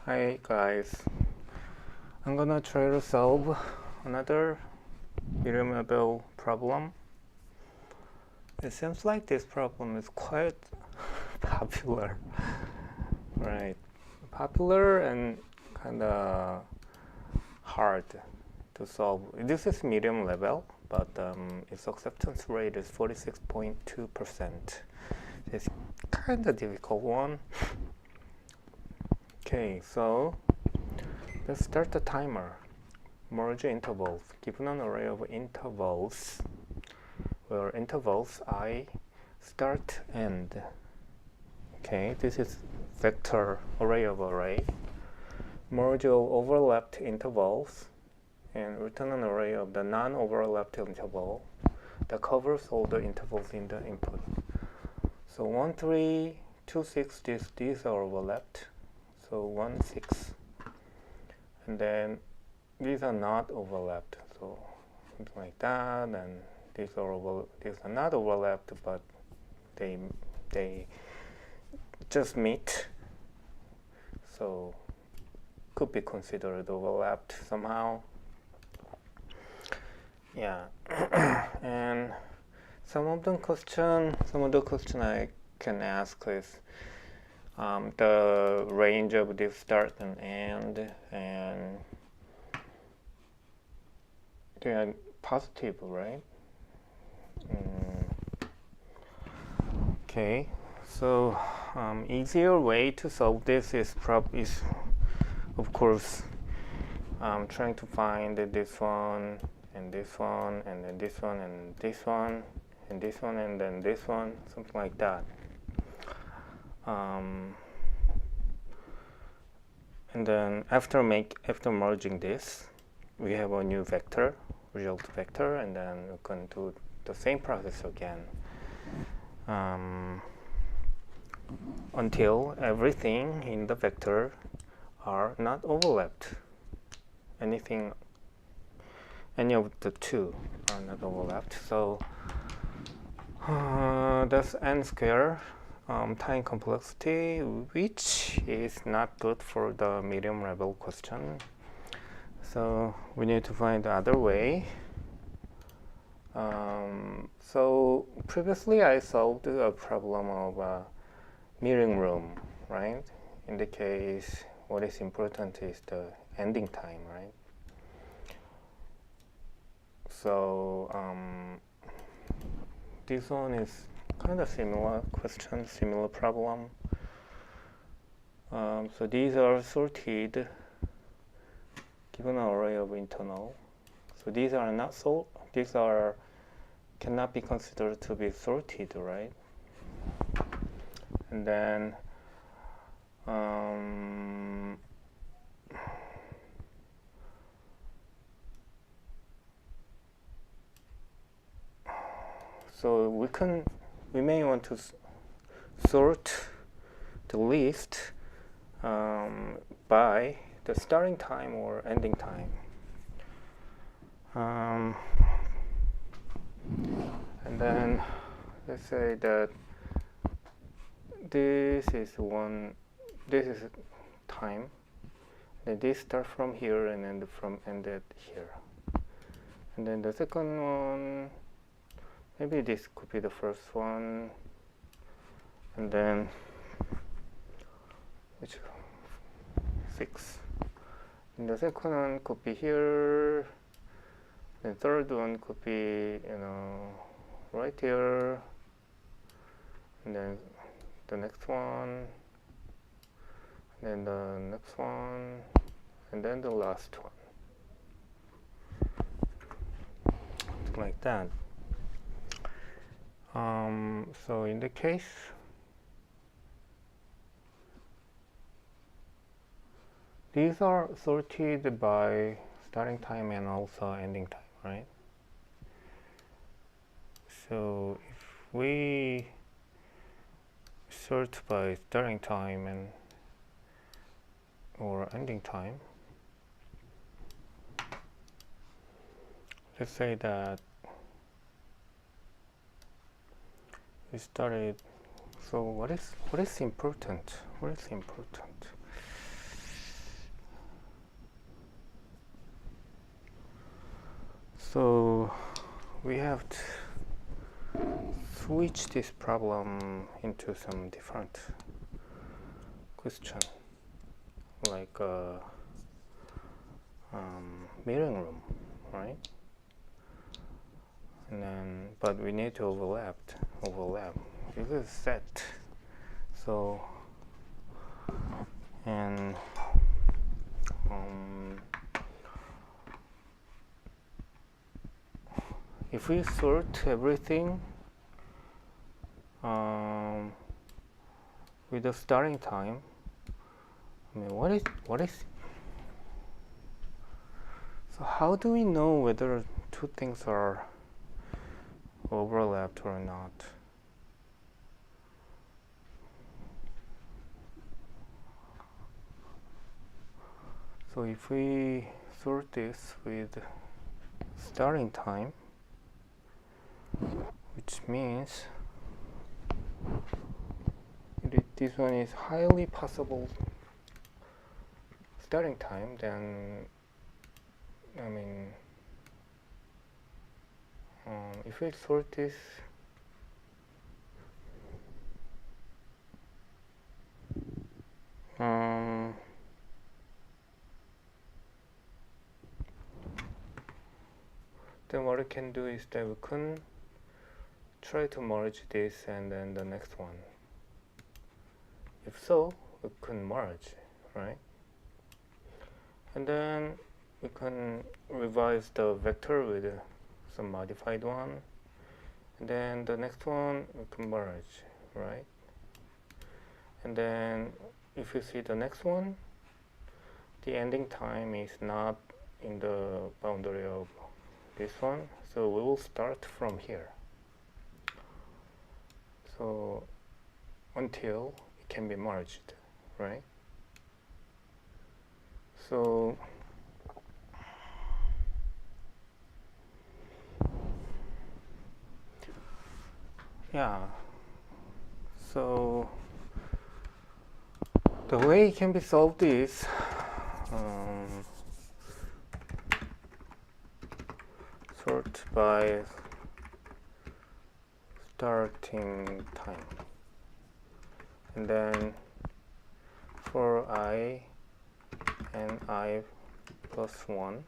Hi guys, I'm gonna try to solve another medium level problem. It seems like this problem is quite popular, right? Popular and kinda hard to solve. This is medium level, but its acceptance rate is 46.2%. It's kinda difficult one. Okay, so let's start the timer. Merge intervals. Given an array of intervals, where intervals I start end. Okay, this is vector array of array. Merge all overlapped intervals and return an array of the non-overlapped interval that covers all the intervals in the input. So 1, 3, 2, 6, these are overlapped. So 1, 6. And then these are not overlapped, so something like that, and these are not overlapped, but they just meet, so could be considered overlapped somehow. Yeah, and some of the question I can ask is the range of this start and end, and they are positive, right? Okay, so easier way to solve this is of course trying to find this one and this one and then this one and this one and this one and then this one, something like that. And then after merging this, we have a new vector, result vector, and then we can do the same process again until everything in the vector are not overlapped. Any of the two are not overlapped. So that's n square time complexity, which is not good for the medium level question. So we need to find the other way. So previously I solved a problem of a meeting room, right? In the case, what is important is the ending time, right? So this one is kind of similar question, similar problem. So these are sorted given an array of internal. So these are not cannot be considered to be sorted, right? And then so we may want to sort the list by the starting time or ending time. And then let's say that this is time. Then this starts from here and ended here. And then the second one, maybe this could be the first one, and then 6. And the second one could be here. The third one could be, right here. And then the next one, and then the next one, and then the last one. Something like that. So in the case, these are sorted by starting time and also ending time, right? So if we sort by starting time and or ending time, let's say that we started. So what is important? What is important? we have to switch this problem into some different question, like a meeting room, right? And then, but we need to overlap. This is set. So, and if we sort everything with the starting time, I mean, what is? So how do we know whether two things are overlapped or not? So if we sort this with starting time, which means this one is highly possible starting time, then I mean, if we sort this then what we can do is that we can try to merge this and then the next one. If so, we can merge, right? And then we can revise the vector with some modified one, and then the next one we can merge, right? And then if you see the next one, the ending time is not in the boundary of this one, so we will start from here. So until it can be merged, right? So yeah, so the way it can be solved is sort by starting time, and then for I and I plus 1,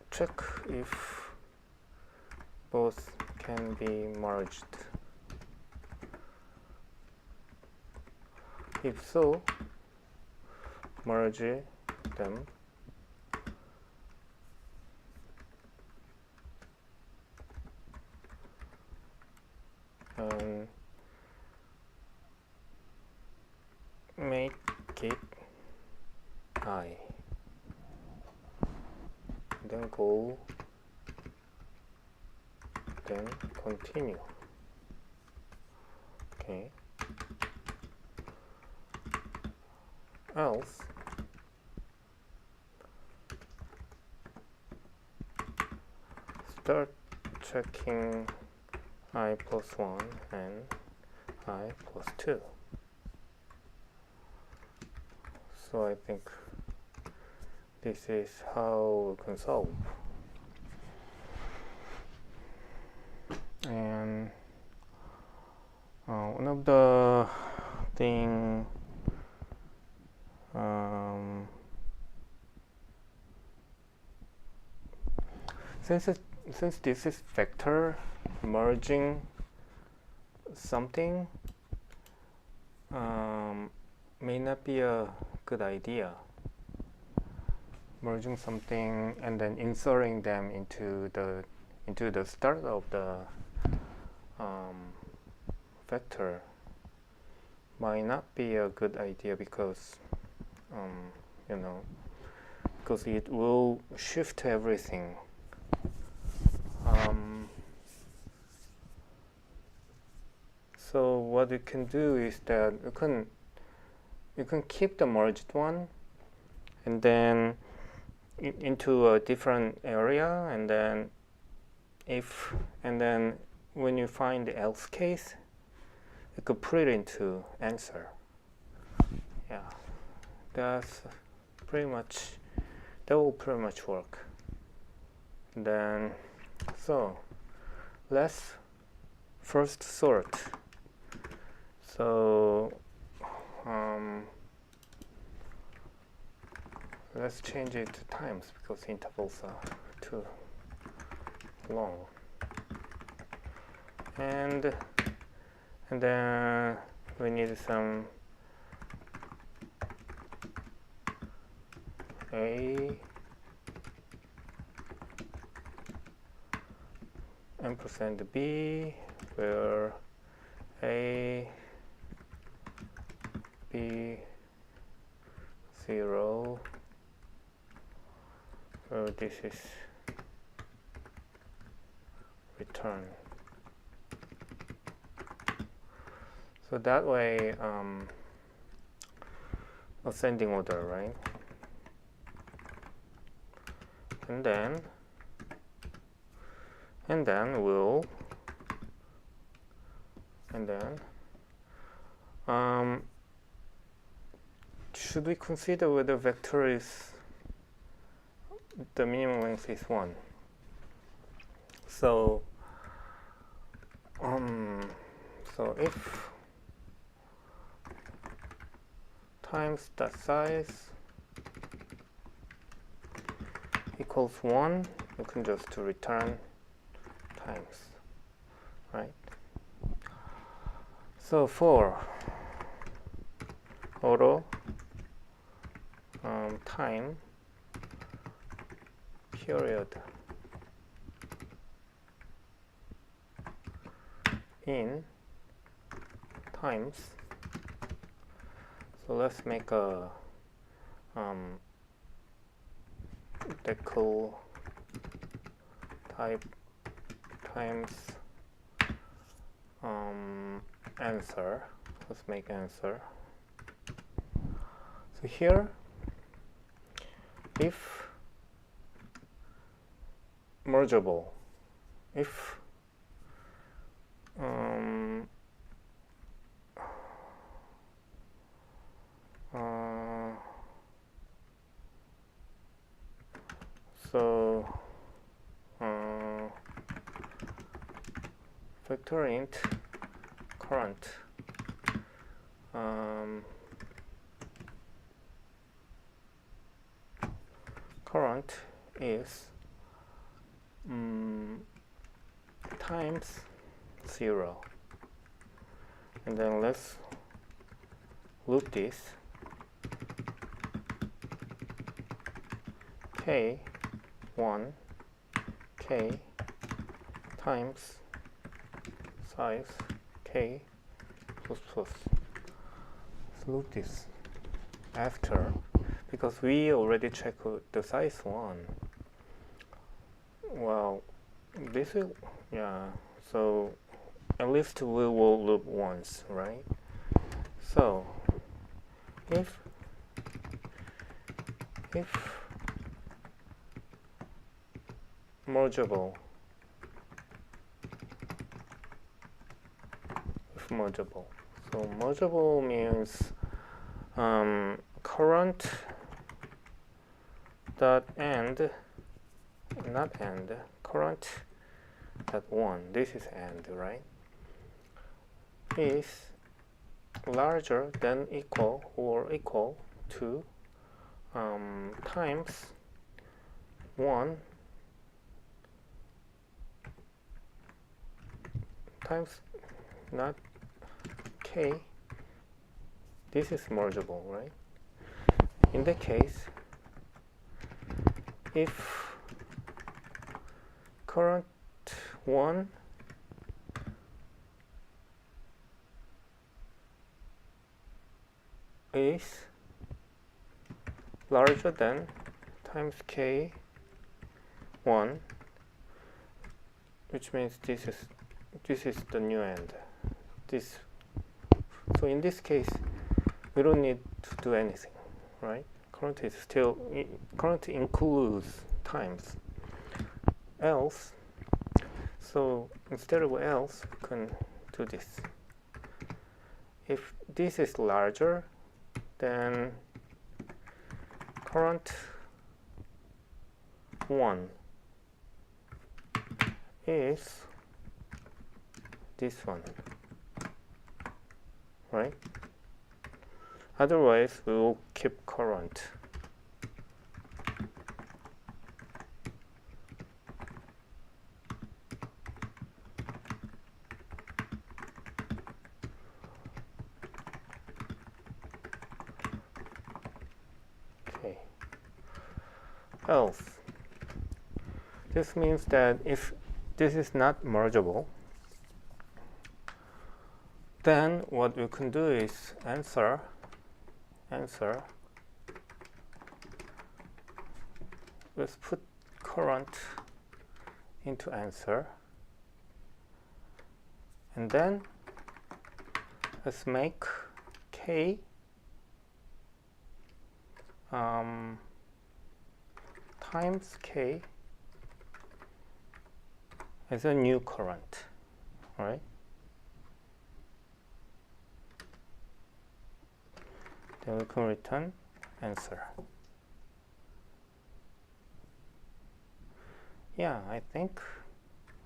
check if both can be merged. If so, merge them. And make it I. Then go, then continue. Okay. Else start checking I plus 1 and I plus 2. So I think this is how we can solve. And one of the thing since this is vector merging something may not be a good idea. Merging something and then inserting them into the start of the vector might not be a good idea because you know, because it will shift everything. So what you can do is that you can keep the merged one and then into a different area, and then when you find the else case, you could put it into answer. Yeah, that's that will pretty much work. Then so let's first sort. So let's change it to times because intervals are too long. And then we need some A ampersand B, where A, B, 0, where this is return. So that way, ascending order, right? And then we'll should we consider whether vector is the minimum length is 1? So so if times dot size equals 1, you can just return times, right? So for auto time period in times, so let's make a decal type times answer. Let's make answer. So here, if mergeable, if so vector int current current is times 0, and then let's loop this k1 k times size k plus plus. Let's loop this after, because we already checked the size 1. Well, this is, yeah, so at least we will loop once, right? So if mergeable, so mergeable means current dot end, not end, current dot 1, this is end, right, is larger than equal or equal to times 1 times not k, this is mergeable, right? In that case, if current 1 is larger than times k1, which means this is the new end. So in this case, we don't need to do anything, right? Current includes times. Else, so instead of else, we can do this. If this is larger, then current 1 is this one, right? Otherwise, we will keep current. Okay. Else, this means that if this is not mergeable, then what we can do is answer, let's put current into answer, and then let's make K times K as a new current, right? Then we can return answer. Yeah, I think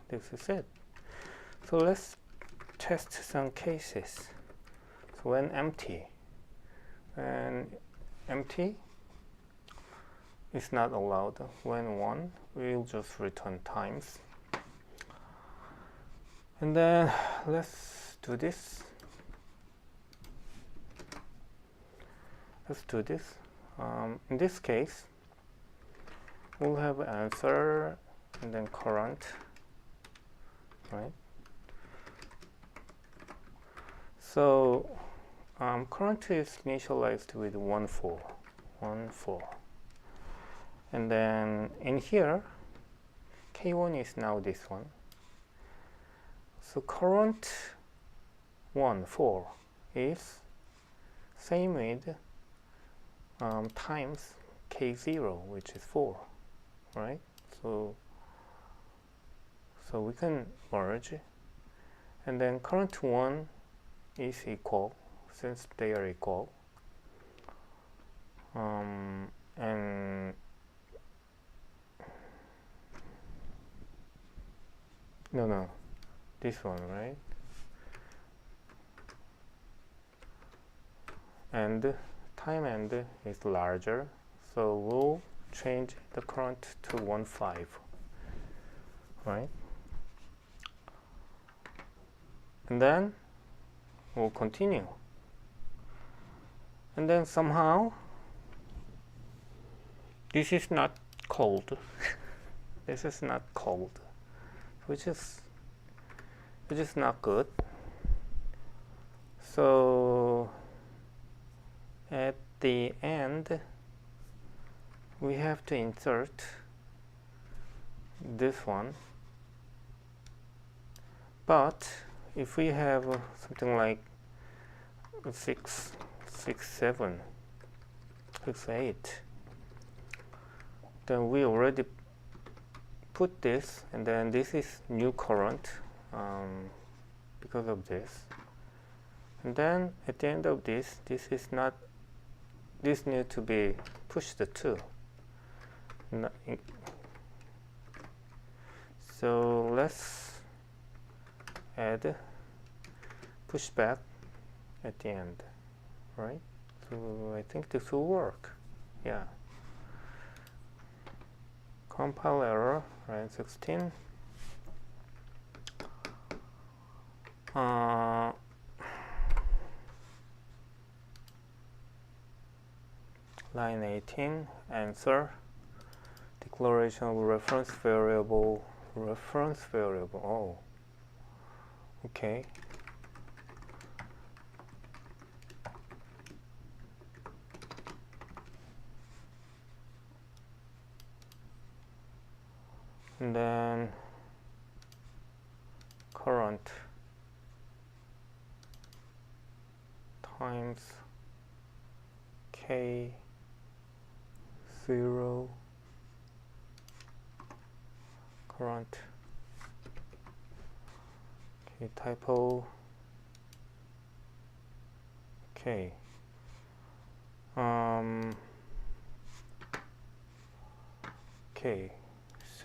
this is it. So let's test some cases. So when empty is not allowed. When 1, we'll just return times. And then let's do this. In this case, we'll have answer and then current, right? So current is initialized with 1, 4, and then in here, K1 is now this one. So current 1, 4 is same with times K0, which is 4, right? So we can merge, and then current 1 is equal, since they are equal, and no, this one, right? And time end is larger, so we'll change the current to 1, 5, right? And then we'll continue, and then somehow this is not cold. This is not cold, which is not good. So at the end, we have to insert this one. But if we have something like 6, 7, 6, 8, then we already put this, and then this is new current because of this. And then at the end of this is not, this need to be pushed to. So let's add pushback at the end, right? So I think this will work. Yeah. Compile error, line 16. Line 18, answer. Declaration of reference variable. Oh, okay. And then current times K0 current, okay, typo, okay, okay,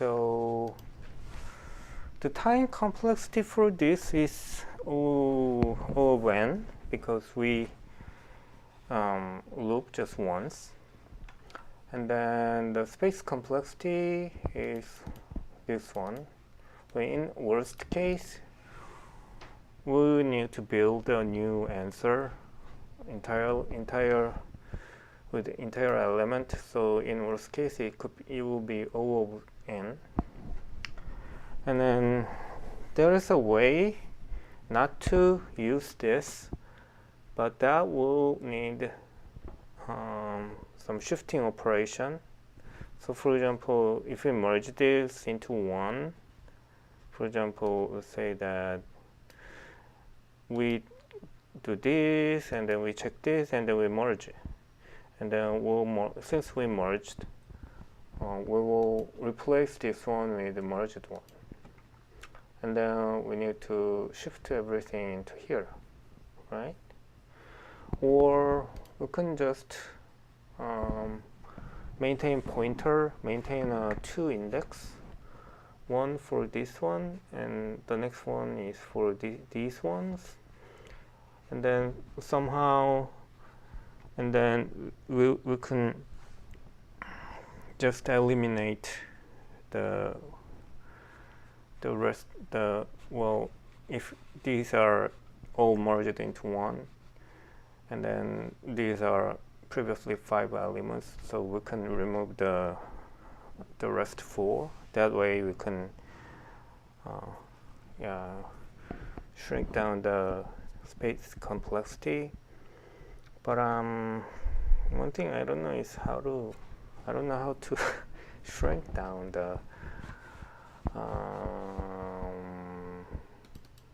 So the time complexity for this is O of n, because we loop just once. And then the space complexity is this one. So in worst case, we need to build a new answer with the entire element. So in worst case, it will be O of n. And then there is a way not to use this, but that will need some shifting operation. So for example, if we merge this into one, for example, let's say that we do this and then we check this and then we merge it, and then since we merged, we will replace this one with the merged one, and then we need to shift everything into here, right? Or we can just maintain a 2 index, one for this one and the next one is for these ones, and then somehow, and then we can just eliminate the rest, if these are all merged into one, and then these are previously 5 elements, so we can remove the rest 4. That way we can shrink down the space complexity. But one thing I don't know is how to shrink down the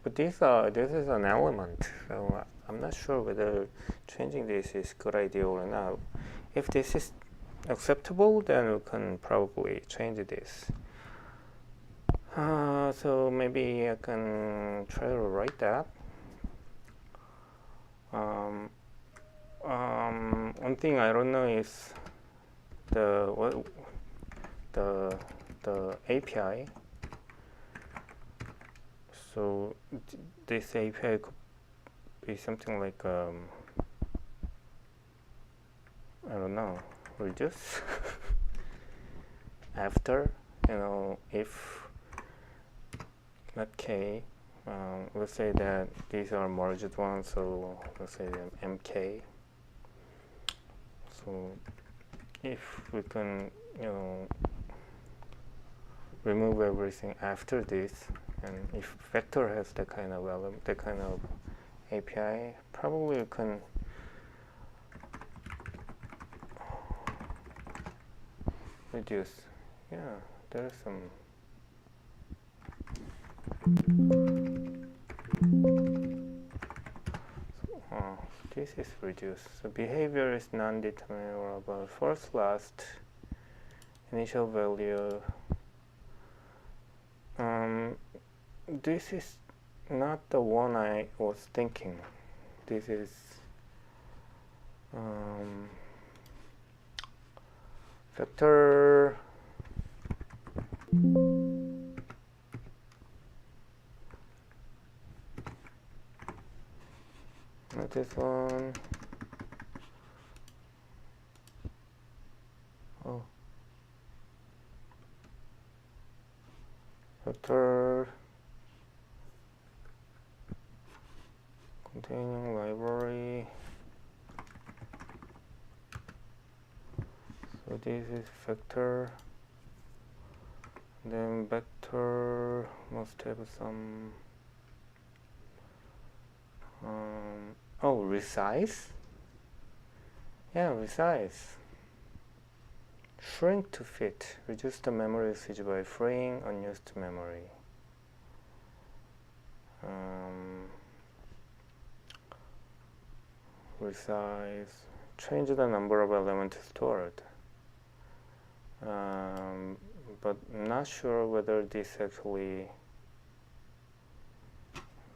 but this is an element, so I'm not sure whether changing this is a good idea or not. If this is acceptable, then we can probably change this. So maybe I can try to write that. One thing I don't know is the API. So this API could be something like I don't know, reduce after, if not k, let's say that these are merged ones, so let's say mk. So if we can remove everything after this, and if vector has that kind of element, that kind of API, probably you can reduce. Yeah, there's some. This is reduced. So behavior is non-determinable. First, last, initial value. This is not the one I was thinking. This is vector not this one. Oh, vector containing library. So this is vector. Then vector must have some resize. Yeah, resize. Shrink to fit. Reduce the memory usage by freeing unused memory. Resize. Change the number of elements stored. But I'm not sure whether this actually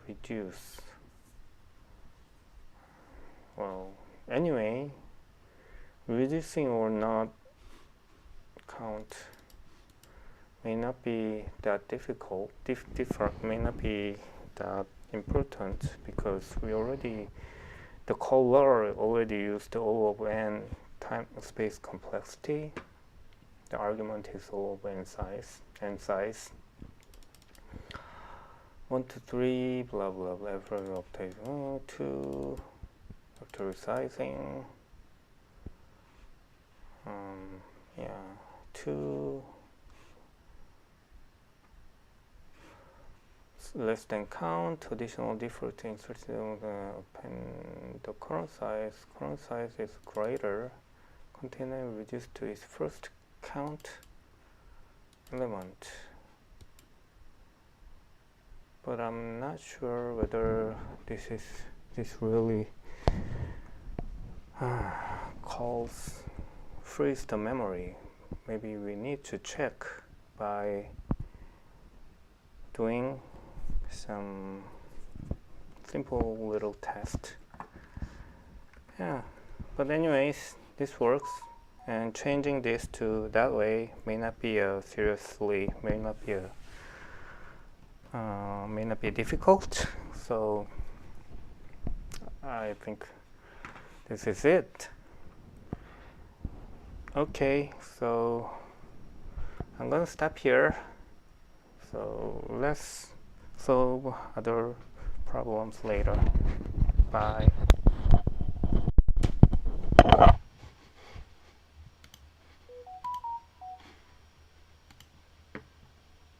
reduce. Well, anyway, reducing or not count may not be that difficult, may not be that important, because we already, the color already used O of n time space complexity. The argument is O of n size, 1 to 3, blah blah blah, every update 2, after resizing, yeah, 2, less than count, additional default inserted the current size is greater, container reduced to its first count element. But I'm not sure whether this really frees the memory. Maybe we need to check by doing some simple little test. Yeah, but anyways, this works, and changing this to that way may not be difficult. So I think this is it. Okay, so I'm gonna stop here. So let's solve other problems later. Bye.